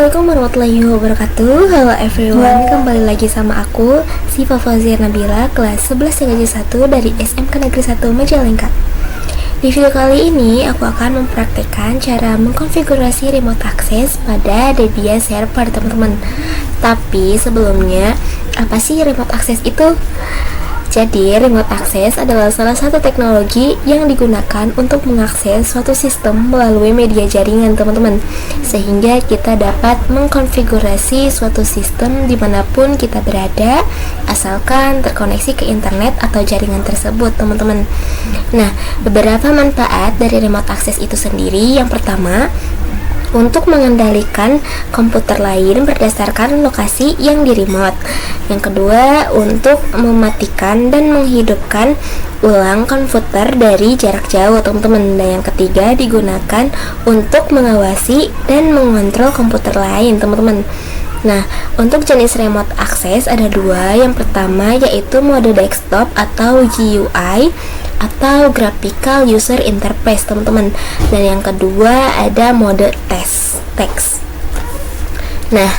Assalamualaikum warahmatullahi wabarakatuh. Halo everyone, kembali lagi sama aku Siva Fauzia Nabila, kelas 11 TKJ 1 dari SMK Negeri 1 Majalengka. Di video kali ini aku akan mempraktekkan cara mengkonfigurasi remote access pada Debian server teman-teman. Tapi sebelumnya, apa sih remote access itu? Jadi, remote access adalah salah satu teknologi yang digunakan untuk mengakses suatu sistem melalui media jaringan, teman-teman. Sehingga kita dapat mengkonfigurasi suatu sistem dimanapun kita berada, asalkan terkoneksi ke internet atau jaringan tersebut, teman-teman. Nah, beberapa manfaat dari remote access itu sendiri. Yang pertama, untuk mengendalikan komputer lain berdasarkan lokasi yang di remote. Yang kedua, untuk mematikan dan menghidupkan ulang komputer dari jarak jauh, teman-teman. Dan yang ketiga, digunakan untuk mengawasi dan mengontrol komputer lain, teman-teman. Nah, untuk jenis remote access ada dua. Yang pertama yaitu mode desktop atau GUI atau Graphical User Interface, teman-teman. Dan yang kedua ada mode text. Nah,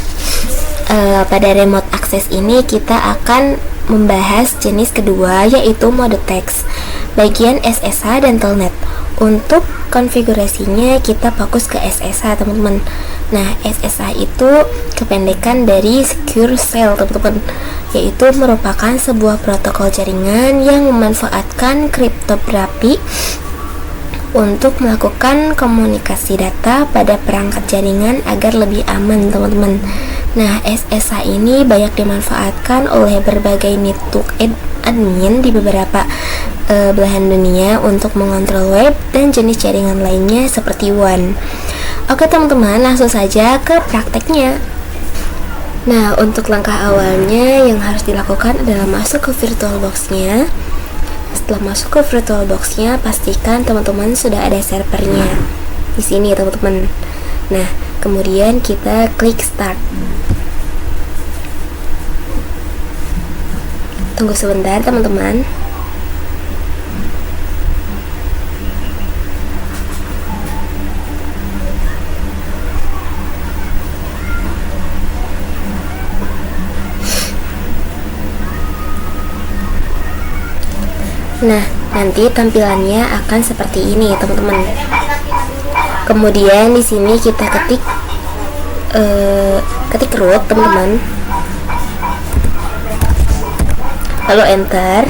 pada remote access ini kita akan membahas jenis kedua yaitu mode text, bagian SSH dan Telnet. Untuk konfigurasinya kita fokus ke SSH, teman-teman. Nah, SSH itu kependekan dari Secure Shell, teman-teman, yaitu merupakan sebuah protokol jaringan yang memanfaatkan kriptografi untuk melakukan komunikasi data pada perangkat jaringan agar lebih aman, teman-teman. Nah, SSH ini banyak dimanfaatkan oleh berbagai network admin di beberapa belahan dunia untuk mengontrol web dan jenis jaringan lainnya seperti WAN. Oke, teman-teman, langsung saja ke prakteknya. Nah, untuk langkah awalnya yang harus dilakukan adalah masuk ke VirtualBox-nya. Setelah masuk ke VirtualBox-nya, pastikan teman-teman sudah ada servernya di sini, teman-teman. Nah, kemudian kita klik Start. Tunggu sebentar, teman-teman. Nah, nanti tampilannya akan seperti ini, teman-teman. Kemudian di sini kita ketik root, teman-teman. Lalu enter.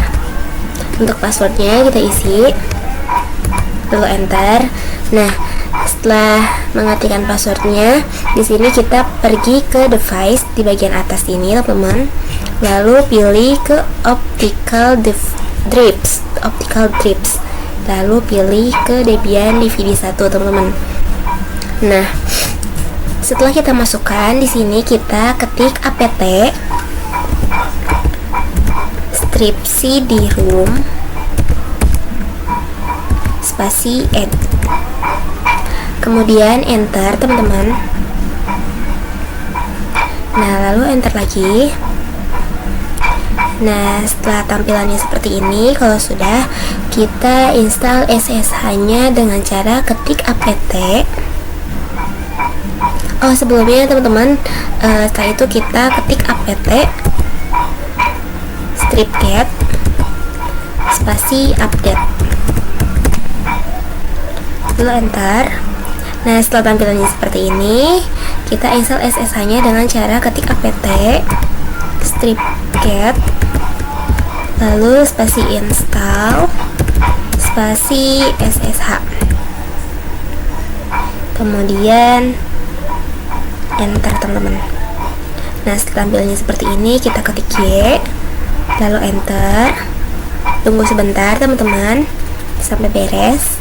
Untuk passwordnya kita isi. Lalu enter. Nah, setelah mengetikkan passwordnya, di sini kita pergi ke device di bagian atas ini, teman-teman. Lalu pilih ke optical drips, lalu pilih ke Debian DVD 1, teman-teman. Nah, setelah kita masukkan di sini kita ketik apt strip cd-rom spasi add, kemudian enter, teman-teman. Nah, lalu enter lagi. Nah, setelah tampilannya seperti ini, kalau sudah, kita install SSH-nya dengan cara ketik apt. Oh, sebelumnya teman-teman, setelah itu kita ketik apt stripcat spasi update, lalu enter. Nah, setelah tampilannya seperti ini, kita install SSH-nya dengan cara ketik apt stripcat lalu spasi install spasi SSH, kemudian enter, teman-teman. Nah, setelah tampilannya seperti ini, kita ketik Y lalu enter. Tunggu sebentar, teman-teman, sampai beres.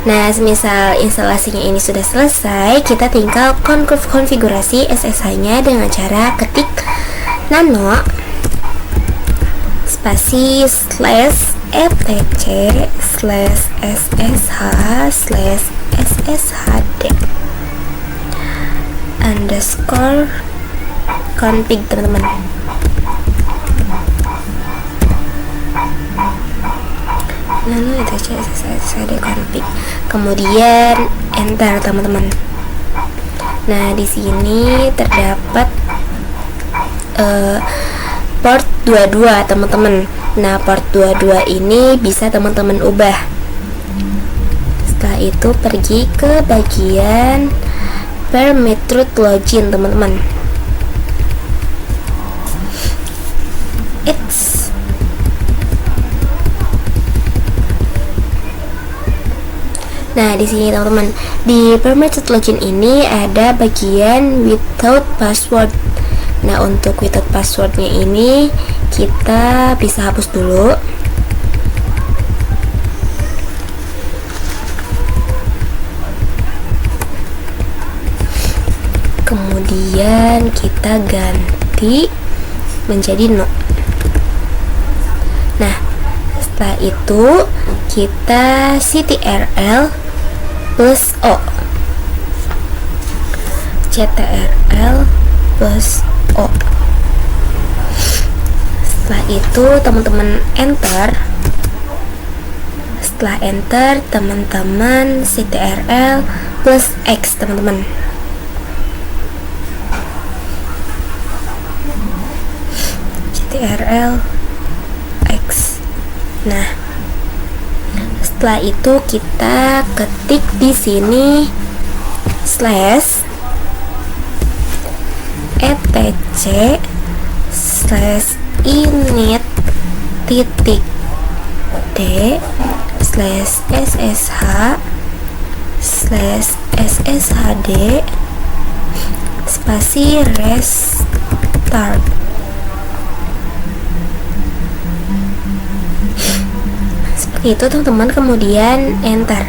Nah, semisal instalasinya ini sudah selesai, kita tinggal konfigurasi SSH-nya dengan cara ketik nano spasi /etc /ssh/sshd underscore config, teman-teman. lalu etc cd config, kemudian enter teman-teman. Nah di sini terdapat port 22 teman-teman. Nah port 22 ini bisa teman-teman ubah. Setelah itu pergi ke bagian permit login teman-teman. Nah, di sini teman-teman, di permitted login ini ada bagian without password. Nah, untuk without passwordnya ini kita bisa hapus dulu. Kemudian kita ganti menjadi no. Nah, setelah itu kita ctrl plus O, ctrl plus O. Setelah itu teman-teman enter. Setelah enter teman-teman ctrl plus X teman-teman. ctrl X. Nah, setelah itu kita ketik di sini slash etc slash init titik d slash ssh slash sshd spasi restart. Itu teman-teman, kemudian enter.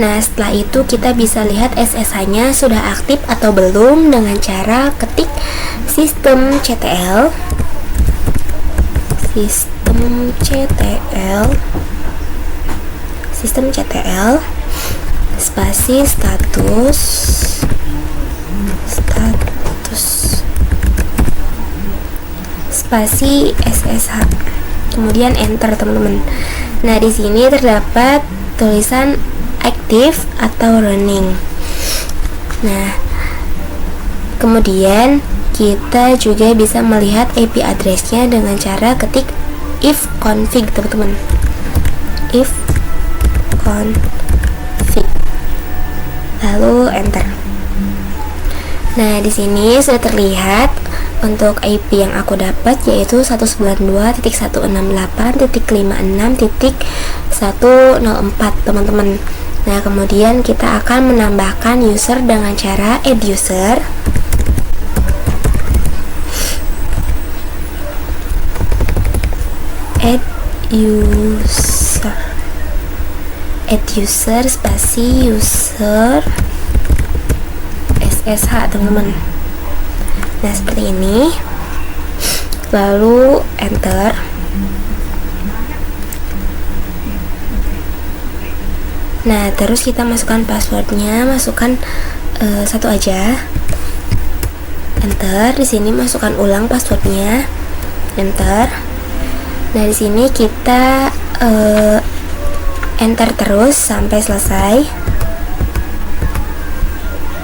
Nah setelah itu kita bisa lihat SSH nya sudah aktif atau belum dengan cara ketik systemctl spasi status spasi SSH, kemudian enter teman-teman. Nah di sini terdapat tulisan aktif atau running. Nah kemudian kita juga bisa melihat IP address-nya dengan cara ketik if config teman-teman, if config, lalu enter. Nah di sini sudah terlihat untuk IP yang aku dapat yaitu 192.168.56.104 teman-teman. Nah kemudian kita akan menambahkan user dengan cara add user. Add user spasi user SSH teman-teman. Nah seperti ini, lalu enter. Nah terus kita masukkan passwordnya, masukkan satu aja, enter. Di sini masukkan ulang passwordnya, enter. Nah di sini kita enter terus sampai selesai.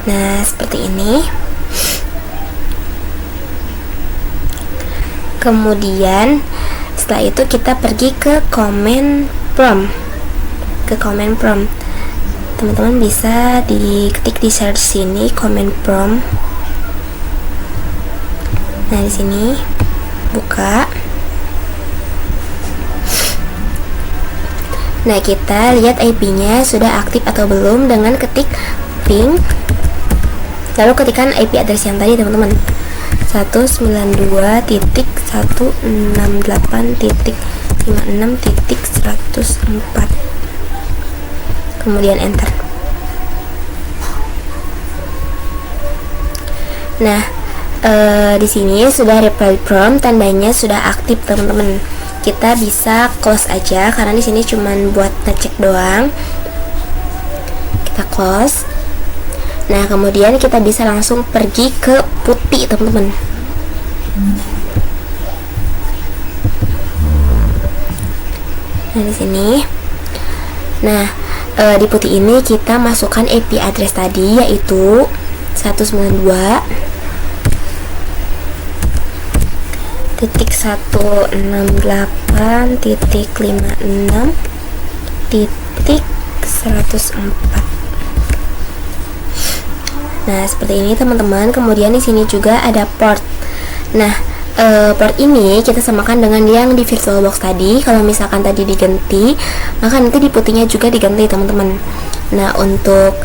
Nah seperti ini. Kemudian setelah itu kita pergi ke command prompt. Teman-teman bisa diketik di search sini command prompt. Nah di sini buka. Nah kita lihat IP-nya sudah aktif atau belum dengan ketik ping. Lalu ketikkan IP address yang tadi teman-teman, 192.168.56.104, kemudian enter. Nah di sini sudah reply prompt, tandanya sudah aktif teman-teman. Kita bisa close aja karena di sini cuman buat ngecek doang. Kita close. Nah kemudian kita bisa langsung pergi ke putih teman-teman. Nah, di sini. Nah, di putih ini kita masukkan IP address tadi, yaitu 192.168.56.104. Nah, seperti ini teman-teman. Kemudian di sini juga ada port. Nah, port ini kita samakan dengan yang di VirtualBox tadi. Kalau misalkan tadi diganti, maka nanti di putihnya juga diganti, teman-teman. Nah, untuk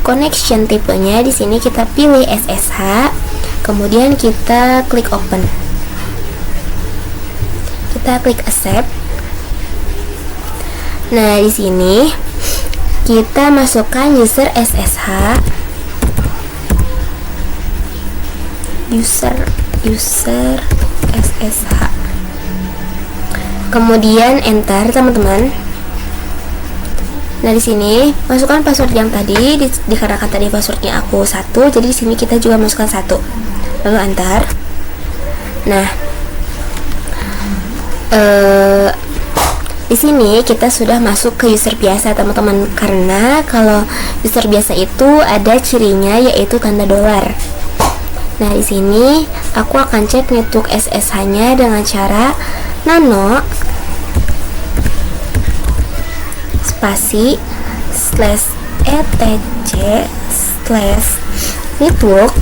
connection tipenya di sini kita pilih SSH, kemudian kita klik open. Kita klik accept. Nah, di sini kita masukkan user SSH, user SSH, kemudian enter, teman-teman. Nah, di sini masukkan password yang tadi, dikarenakan tadi passwordnya aku 1, jadi di sini kita juga masukkan 1, lalu enter. Nah, di sini kita sudah masuk ke user biasa, teman-teman, karena kalau user biasa itu ada cirinya, yaitu tanda dolar. Nah, di sini aku akan cek network SSH-nya dengan cara nano spasi /etc/network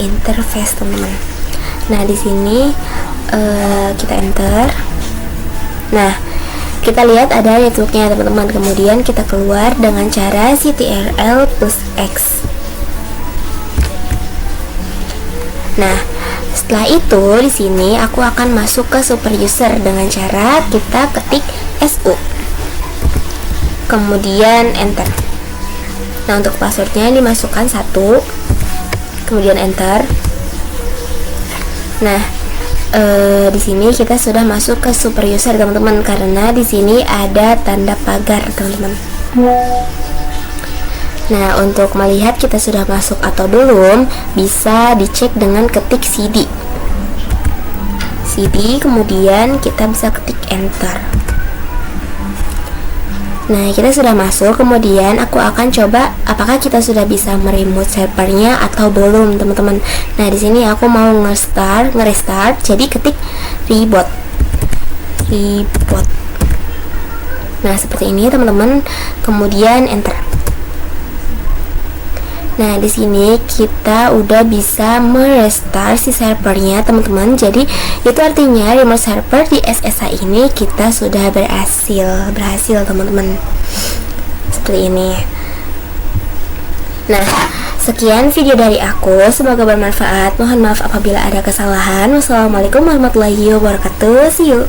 /interface, teman-teman. Nah, di sini kita enter. Nah, kita lihat ada networknya, teman-teman. Kemudian kita keluar dengan cara ctrl+x. Nah, setelah itu di sini aku akan masuk ke super user dengan cara kita ketik su, kemudian enter. Nah, untuk passwordnya dimasukkan 1, kemudian enter. Nah, di sini kita sudah masuk ke super user, teman-teman, karena di sini ada tanda pagar, teman-teman. Nah, untuk melihat kita sudah masuk atau belum, bisa dicek dengan ketik cd, kemudian kita bisa ketik enter. Nah, kita sudah masuk. Kemudian aku akan coba apakah kita sudah bisa meremote servernya atau belum, teman-teman. Nah, di sini aku mau nge-restart, jadi ketik reboot. Nah, seperti ini, teman-teman. Kemudian enter. Nah, di sini kita udah bisa merestart si servernya, teman-teman. Jadi itu artinya remote server di SSH ini kita sudah berhasil, teman-teman. Seperti ini. Nah, sekian video dari aku. Semoga bermanfaat. Mohon maaf apabila ada kesalahan. Wassalamualaikum warahmatullahi wabarakatuh. See you.